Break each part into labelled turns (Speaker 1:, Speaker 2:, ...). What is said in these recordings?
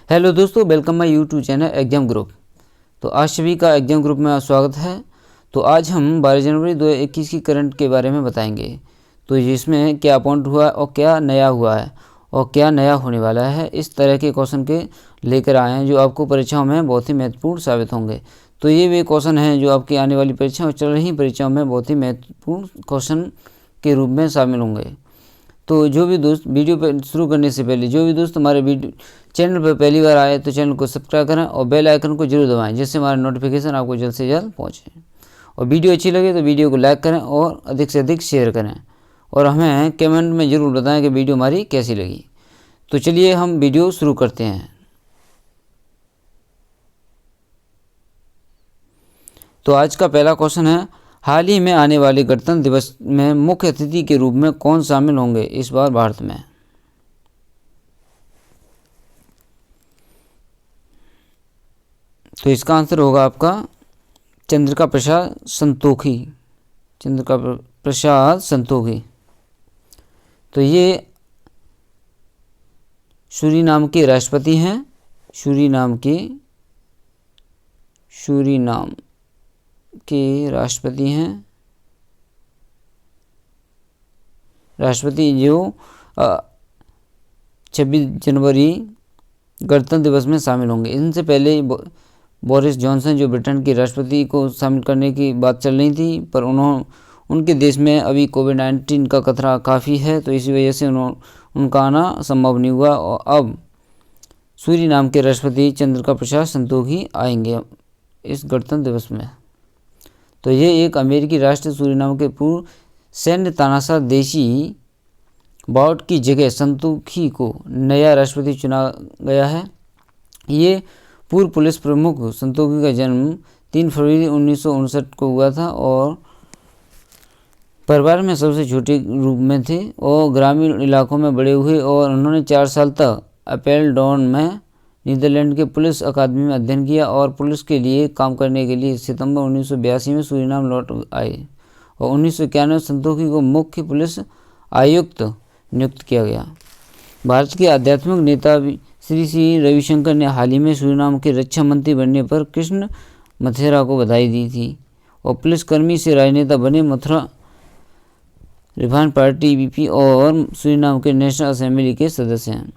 Speaker 1: Hello दोस्तों, welcome my YouTube channel exam group. तो आज सभी का एग्जाम ग्रुप में स्वागत है। तो आज हम 12 जनवरी 2021 की करंट के बारे में बताएंगे। तो इसमें क्या पॉइंट हुआ और क्या नया हुआ है और क्या नया होने वाला है, इस तरह के क्वेश्चन के लेकर आए हैं जो आपको परीक्षाओं में बहुत ही महत्वपूर्ण साबित होंगे। तो ये वे क्वेश्चन हैं जो आपकी आने वाली परीक्षाओं, चल रही परीक्षाओं में बहुत ही महत्वपूर्ण क्वेश्चन के रूप में शामिल होंगे। तो जो भी दोस्त वीडियो पर शुरू करने से पहले जो भी दोस्त हमारे वीडियो चैनल पर पहली बार आए तो चैनल को सब्सक्राइब करें और बेल आइकन को जरूर दबाएं, जिससे हमारा नोटिफिकेशन आपको जल्द से जल्द पहुंचे। और वीडियो अच्छी लगे तो वीडियो को लाइक करें और अधिक से अधिक शेयर करें और हमें कमेंट में ज़रूर बताएं कि वीडियो हमारी कैसी लगी। तो चलिए हम वीडियो शुरू करते हैं। तो आज का पहला क्वेश्चन है, हाल ही में आने वाले गणतंत्र दिवस में मुख्य अतिथि के रूप में कौन शामिल होंगे इस बार भारत में? तो इसका आंसर होगा आपका चंद्रिका प्रसाद संतोखी। चंद्रिका प्रसाद संतोखी। तो ये सूरीनाम के राष्ट्रपति हैं। सूरीनाम के राष्ट्रपति हैं। राष्ट्रपति जो 26 जनवरी गणतंत्र दिवस में शामिल होंगे। इनसे पहले बोरिस जॉनसन जो ब्रिटेन के राष्ट्रपति को शामिल करने की बात चल रही थी, पर उनके देश में अभी कोविड-19 का खतरा काफ़ी है, तो इसी वजह से उनका आना संभव नहीं हुआ। और अब सूरीनाम के राष्ट्रपति चंद्रिका प्रसाद संतोखी आएंगे इस गणतंत्र दिवस में। तो ये एक अमेरिकी राष्ट्र सूरीनाम के पूर्व सैन्य तानाशाह देशी बाउट की जगह संतोखी को नया राष्ट्रपति चुना गया है। ये पूर्व पुलिस प्रमुख संतोखी का जन्म 3 फरवरी 1959 को हुआ था और परिवार में सबसे छोटे रूप में थे और ग्रामीण इलाकों में बड़े हुए और उन्होंने 4 साल तक एपेलडोर्न में नीदरलैंड के पुलिस अकादमी में अध्ययन किया और पुलिस के लिए काम करने के लिए सितंबर 1982 में सूरीनाम लौट आए और 1991 संतोखी को मुख्य पुलिस आयुक्त नियुक्त किया गया। भारत के आध्यात्मिक नेता श्री रविशंकर ने हाल ही में सूरीनाम के रक्षा मंत्री बनने पर कृष्ण मथुरा को बधाई दी थी और पुलिसकर्मी से राजनेता बने। मथुरा रिफॉर्म पार्टी बीपी और सूरीनाम के नेशनल असेंबली के सदस्य हैं।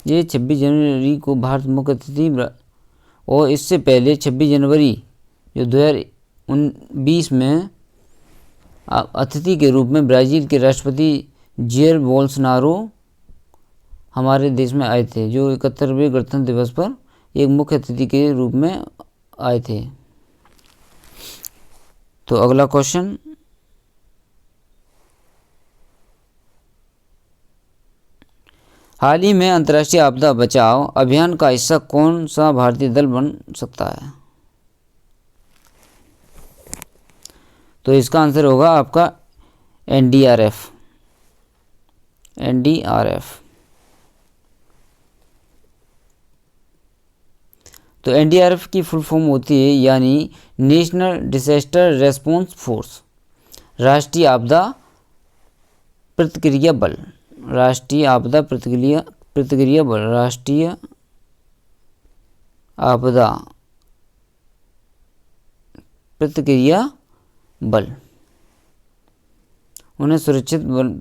Speaker 1: ये 26 जनवरी को भारत मुख्य अतिथि और इससे पहले 26 जनवरी जो 2020 में अतिथि के रूप में ब्राज़ील के राष्ट्रपति जेयर बोल्सोनारो हमारे देश में आए थे, जो 71वें गणतंत्र दिवस पर एक मुख्य अतिथि के रूप में आए थे। तो अगला क्वेश्चन, हाल ही में अंतर्राष्ट्रीय आपदा बचाव अभियान का हिस्सा कौन सा भारतीय दल बन सकता है? तो इसका आंसर होगा आपका एनडीआरएफ। तो एनडीआरएफ की फुल फॉर्म होती है यानी नेशनल डिजास्टर रेस्पॉन्स फोर्स, राष्ट्रीय आपदा प्रतिक्रिया बल। राष्ट्रीय आपदा प्रतिक्रिया बल। राष्ट्रीय आपदा प्रतिक्रिया बल उन्हें सुरक्षित बल।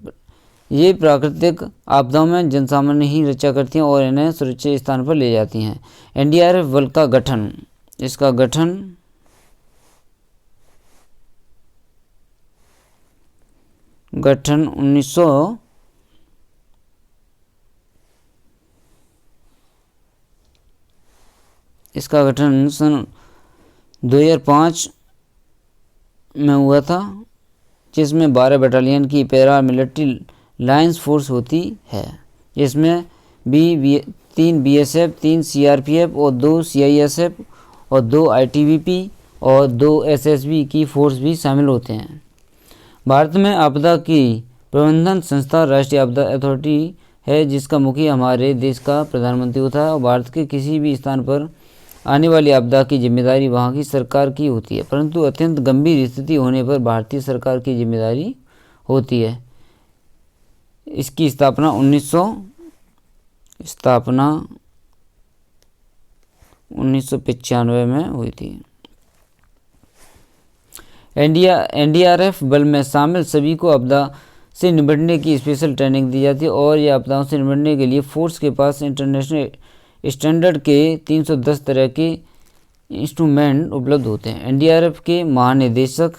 Speaker 1: ये प्राकृतिक आपदाओं में जनसामान्य ही रक्षा करती हैं और इन्हें सुरक्षित स्थान पर ले जाती हैं। एनडीआरएफ बल का गठन, इसका गठन सन 2005 में हुआ था, जिसमें 12 बटालियन की पैरा मिलिट्री लाइंस फोर्स होती है, जिसमें 3 बीएसएफ, 3 सीआरपीएफ और 2 सीआईएसएफ और 2 आईटीबीपी और 2 एसएसबी की फोर्स भी शामिल होते हैं। भारत में आपदा की प्रबंधन संस्था राष्ट्रीय आपदा अथॉरिटी है, जिसका मुखिया हमारे देश का प्रधानमंत्री होता है और भारत के किसी भी स्थान पर आने वाली आपदा की जिम्मेदारी वहाँ की सरकार की होती है, परंतु अत्यंत गंभीर स्थिति होने पर भारतीय सरकार की जिम्मेदारी होती है। इसकी स्थापना स्थापना 1995 में हुई थी। एनडीआरएफ बल में शामिल सभी को आपदा से निपटने की स्पेशल ट्रेनिंग दी जाती है और ये आपदाओं से निपटने के लिए फोर्स के पास इंटरनेशनल स्टैंडर्ड के 310 तरह के इंस्ट्रूमेंट उपलब्ध होते हैं। एनडीआरएफ के महानिदेशक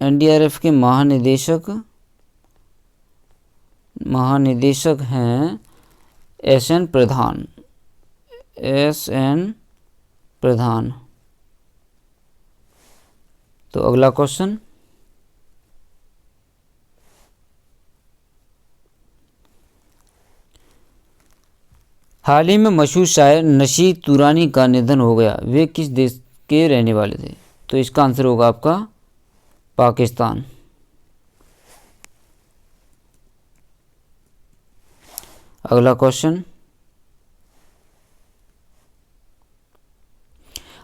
Speaker 1: एनडीआरएफ के महानिदेशक हैं एसएन प्रधान। तो अगला क्वेश्चन, हाल ही में मशहूर शायर नशीद तुरानी का निधन हो गया, वे किस देश के रहने वाले थे? तो इसका आंसर होगा आपका पाकिस्तान। अगला क्वेश्चन,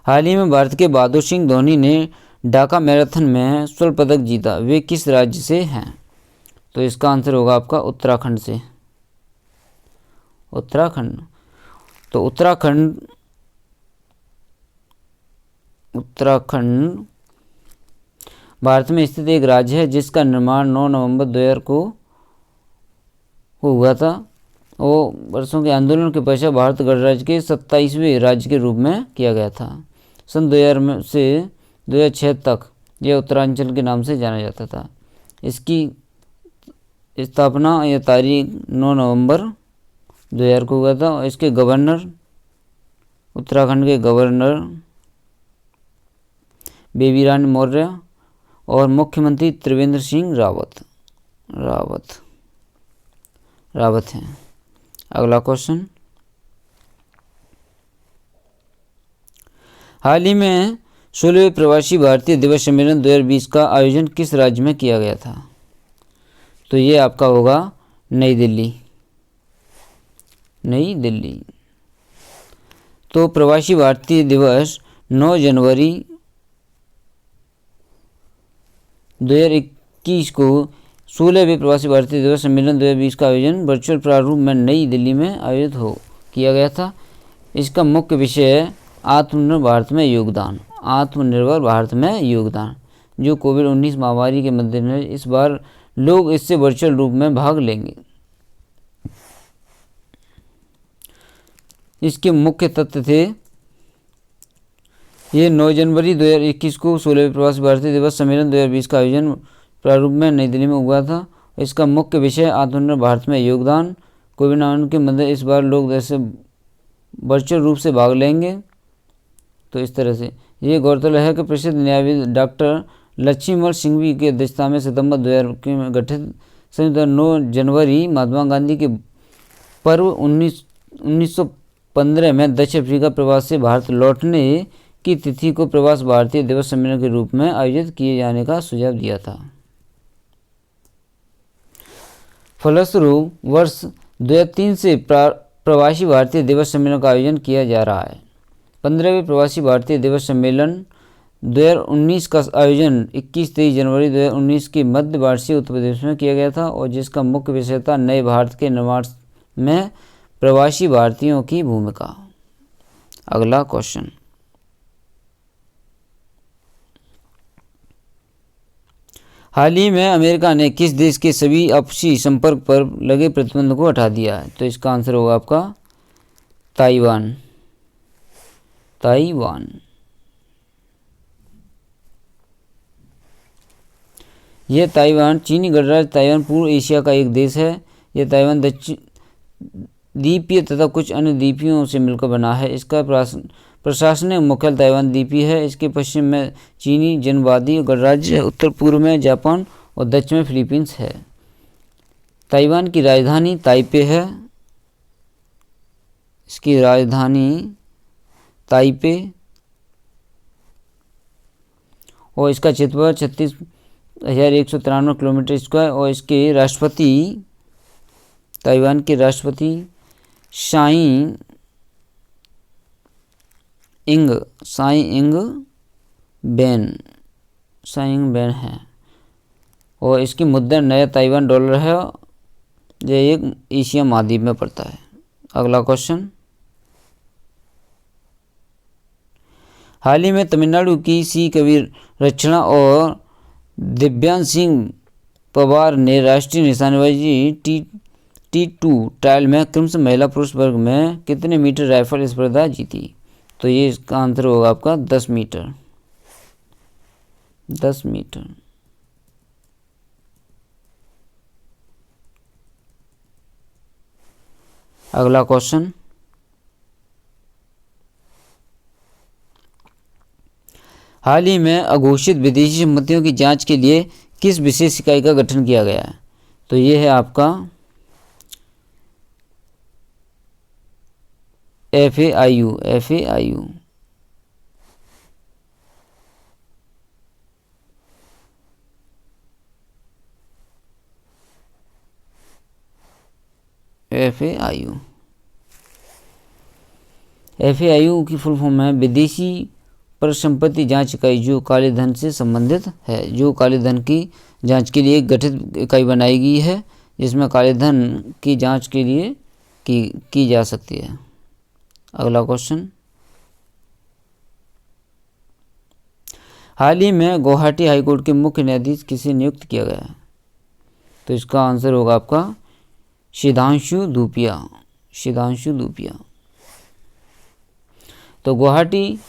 Speaker 1: हाल ही में भारत के बहादुर सिंह धोनी ने ढाका मैराथन में स्वर्ण पदक जीता, वे किस राज्य से हैं? तो इसका आंसर होगा आपका उत्तराखंड से। उत्तराखंड। तो उत्तराखंड भारत में स्थित एक राज्य है जिसका निर्माण 9 नवंबर 2000 को हुआ था और वर्षों के आंदोलन के पश्चात भारत गणराज्य के 27वें राज्य के रूप में किया गया था। सन 2000 में से 2006 तक यह उत्तरांचल के नाम से जाना जाता था। इसकी स्थापना या तारीख 9 नवंबर 2000 को हुआ था और इसके गवर्नर, उत्तराखंड के गवर्नर बेबी रानी मौर्य और मुख्यमंत्री त्रिवेंद्र सिंह रावत हैं। अगला क्वेश्चन, हाल ही में 16वें प्रवासी भारतीय दिवस सम्मेलन 2020 का आयोजन किस राज्य में किया गया था? तो ये आपका होगा नई दिल्ली। तो प्रवासी भारतीय दिवस 9 जनवरी 2021 को 16वें प्रवासी भारतीय दिवस सम्मेलन 2020 का आयोजन वर्चुअल प्रारूप में नई दिल्ली में आयोजित किया गया था। इसका मुख्य विषय है आत्मनिर्भर भारत में योगदान। जो कोविड-19 महामारी के मद्देनजर इस बार लोग इससे वर्चुअल रूप में भाग लेंगे। इसके मुख्य तथ्य थे, ये 9 जनवरी 2021 को 16वें प्रवासी भारतीय दिवस सम्मेलन 2020 का आयोजन प्रारूप में नई दिल्ली में हुआ था। इसका मुख्य विषय आत्मनिर्भर भारत में योगदान। कोविड-19 के मद्देनजर इस बार लोग ऐसे वर्चुअल रूप से भाग लेंगे। तो इस तरह से ये गौरतलब है कि प्रसिद्ध न्यायविद डॉक्टर लक्ष्मीमल सिंघवी की अध्यक्षता में सितंबर 2000 में गठित संयुक्त 9 जनवरी महात्मा गांधी के पर्व 1915 में दक्षिण अफ्रीका प्रवास से भारत लौटने की तिथि को प्रवास भारतीय दिवस सम्मेलन के रूप में आयोजित किए जाने का सुझाव दिया था। फलस्वरूप वर्ष 2003 से प्रवासी भारतीय दिवस सम्मेलन का आयोजन किया जा रहा है। 15वें प्रवासी भारतीय दिवस सम्मेलन 2019 का आयोजन 21-23 जनवरी 2019 के मध्य वार्षिक उत्तर प्रदेश में किया गया था और जिसका मुख्य विषय था नए भारत के निर्माण में प्रवासी भारतीयों की भूमिका। अगला क्वेश्चन, हाल ही में अमेरिका ने किस देश के सभी आपसी संपर्क पर लगे प्रतिबंध को हटा दिया है? तो इसका आंसर होगा आपका ताइवान। यह ताइवान चीनी गणराज्य ताइवान पूर्व एशिया का एक देश है। यह ताइवान द्वीपीय तथा कुछ अन्य द्वीपों से मिलकर बना है। इसका प्रशासनिक मुख्यालय ताइवान द्वीपीय है। इसके पश्चिम में चीनी जनवादी गणराज्य है, उत्तर पूर्व में जापान और दक्षिण में फिलीपींस है। ताइवान की राजधानी ताइपे है। इसकी राजधानी ताइपे और इसका क्षेत्रफल 36,193 किलोमीटर स्क्वायर और इसके राष्ट्रपति, ताइवान के राष्ट्रपति साई इंग बेन साइंग बैन है और इसकी मुद्रा नया ताइवान डॉलर है। ये एक एशिया महाद्वीप में पड़ता है। अगला क्वेश्चन, हाल ही में तमिलनाडु की सी कवि रचना और दिव्यांश सिंह पवार ने राष्ट्रीय निशानेबाजी T2 ट्रायल में क्रमश महिला पुरुष वर्ग में कितने मीटर राइफल स्पर्धा जीती? तो ये इसका आंसर होगा आपका 10 मीटर। 10 मीटर। अगला क्वेश्चन, हाल ही में अघोषित विदेशी संपत्तियों की जांच के लिए किस विशेष इकाई का गठन किया गया है? तो ये है आपका FAIU। FAIU की फुल फॉर्म है विदेशी परिसंपत्ति जांच इकाई, जो काले धन से संबंधित है। जो काले धन की जांच के लिए गठित इकाई बनाई गई है, जिसमें काले धन की जांच के लिए की जा सकती है। अगला क्वेश्चन, हाल ही में गुवाहाटी हाईकोर्ट के मुख्य न्यायाधीश किसे नियुक्त किया गया है? तो इसका आंसर होगा आपका सिद्धांशु धूपिया। तो गुवाहाटी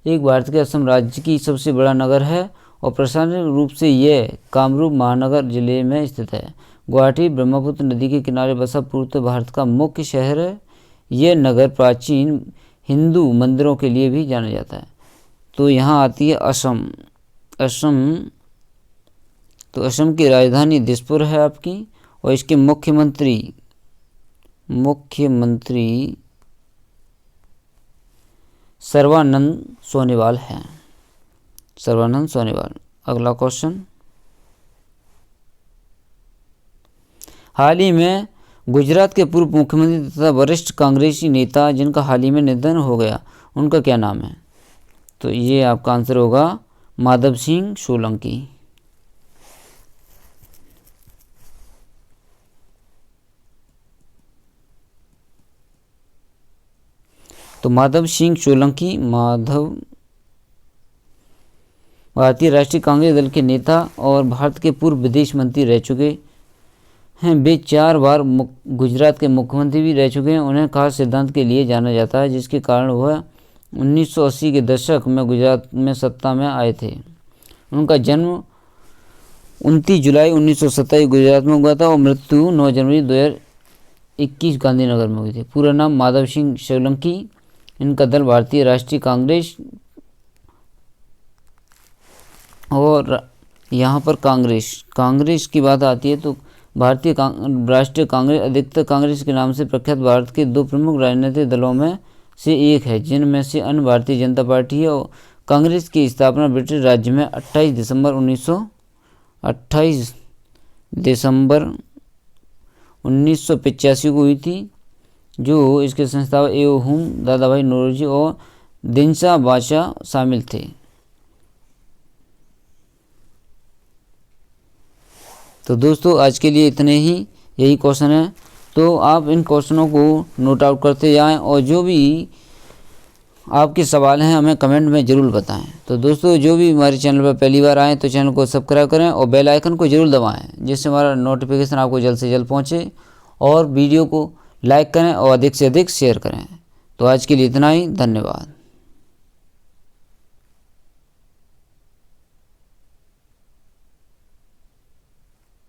Speaker 1: एक भारत के असम राज्य की सबसे बड़ा नगर है और प्रशासनिक रूप से यह कामरूप महानगर जिले में स्थित है। गुवाहाटी ब्रह्मपुत्र नदी के किनारे बसा पूर्वोत्तर भारत का मुख्य शहर है। यह नगर प्राचीन हिंदू मंदिरों के लिए भी जाना जाता है। तो यहाँ आती है असम। तो असम की राजधानी दिसपुर है आपकी, और इसके मुख्यमंत्री सर्बानंद सोनोवाल हैं। अगला क्वेश्चन, हाल ही में गुजरात के पूर्व मुख्यमंत्री तथा वरिष्ठ कांग्रेसी नेता जिनका हाल ही में निधन हो गया, उनका क्या नाम है? तो ये आपका आंसर होगा माधव सिंह सोलंकी। तो माधव सिंह सोलंकी भारतीय राष्ट्रीय कांग्रेस दल के नेता और भारत के पूर्व विदेश मंत्री रह चुके हैं। वे 4 बार गुजरात के मुख्यमंत्री भी रह चुके हैं। उन्हें खास सिद्धांत के लिए जाना जाता है, जिसके कारण वह 1980 के दशक में गुजरात में सत्ता में आए थे। उनका जन्म 29 जुलाई 1927 गुजरात में हुआ था और मृत्यु 9 जनवरी 2021 गांधीनगर में हुई थी। पूरा नाम माधव सिंह सोलंकी। इनका दल भारतीय राष्ट्रीय कांग्रेस, और यहाँ पर कांग्रेस की बात आती है तो भारतीय राष्ट्रीय कांग्रेस अधिकतर कांग्रेस के नाम से प्रख्यात भारत के 2 प्रमुख राजनीतिक दलों में से एक है, जिनमें से अन्य भारतीय जनता पार्टी है। और कांग्रेस की स्थापना ब्रिटिश राज्य में 28 दिसंबर 1985 को हुई थी। जो इसके संस्थापक एवं दादाभाई नौरोजी और दिनशा बादशाह शामिल थे। तो दोस्तों आज के लिए इतने ही, यही क्वेश्चन है। तो आप इन क्वेश्चनों को नोट आउट करते जाएं और जो भी आपके सवाल हैं हमें कमेंट में ज़रूर बताएं। तो दोस्तों जो भी हमारे चैनल पर पहली बार आएँ तो चैनल को सब्सक्राइब करें और बेल आइकन को ज़रूर दबाएं, जिससे हमारा नोटिफिकेशन आपको जल्द से जल्द पहुँचे। और वीडियो को लाइक करें और अधिक से अधिक शेयर करें। तो आज के लिए इतना ही, धन्यवाद।